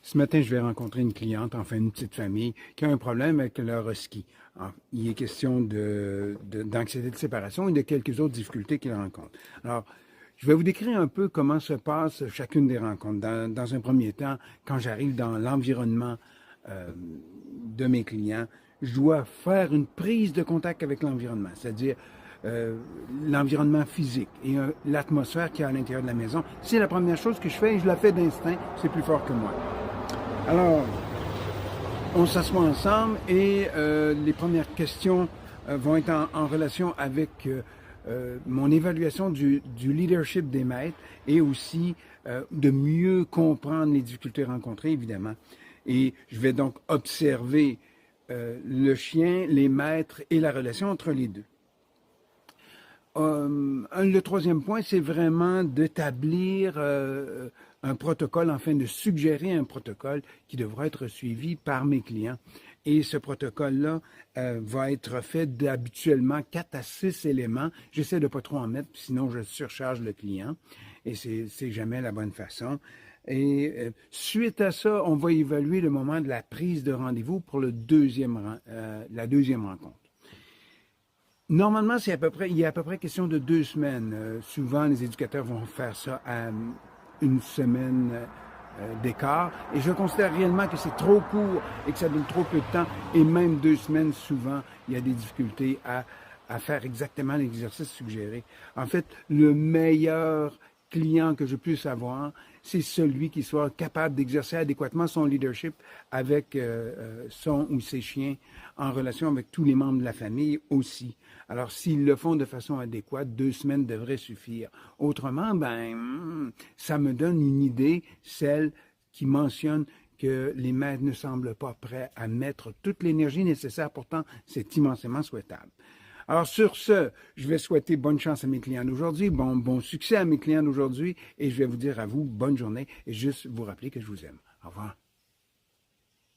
Ce matin, je vais rencontrer une cliente, enfin une petite famille, qui a un problème avec leur husky. Il est question d'anxiété de séparation et de quelques autres difficultés qu'ils rencontrent. Alors, je vais vous décrire un peu comment se passe chacune des rencontres. Dans un premier temps, quand j'arrive dans l'environnement de mes clients, je dois faire une prise de contact avec l'environnement, c'est-à-dire l'environnement physique et l'atmosphère qu'il y a à l'intérieur de la maison. C'est la première chose que je fais et je la fais d'instinct, c'est plus fort que moi. Alors, on s'assoit ensemble et les premières questions vont être en relation avec mon évaluation du leadership des maîtres et aussi de mieux comprendre les difficultés rencontrées, évidemment. Et je vais donc observer le chien, les maîtres et la relation entre les deux. Le troisième point, c'est vraiment d'établir un protocole, enfin de suggérer un protocole qui devra être suivi par mes clients. Et ce protocole-là va être fait d'habituellement 4 à 6 éléments. J'essaie de ne pas trop en mettre, sinon je surcharge le client. Et c'est jamais la bonne façon. Et suite à ça, on va évaluer le moment de la prise de rendez-vous pour la deuxième rencontre. Normalement, il y a à peu près question de 2 semaines. Souvent, les éducateurs vont faire ça à une semaine d'écart. Et je considère réellement que c'est trop court et que ça donne trop peu de temps. Et même 2 semaines, souvent, il y a des difficultés à faire exactement l'exercice suggéré. En fait, le meilleur client que je puisse avoir, c'est celui qui soit capable d'exercer adéquatement son leadership avec son ou ses chiens en relation avec tous les membres de la famille aussi. Alors, s'ils le font de façon adéquate, 2 semaines devraient suffire. Autrement, ça me donne une idée, celle qui mentionne que les maîtres ne semblent pas prêts à mettre toute l'énergie nécessaire. Pourtant, c'est immensément souhaitable. Alors, sur ce, je vais souhaiter bonne chance à mes clients d'aujourd'hui, bon succès à mes clients d'aujourd'hui, et je vais vous dire à vous bonne journée et juste vous rappeler que je vous aime. Au revoir.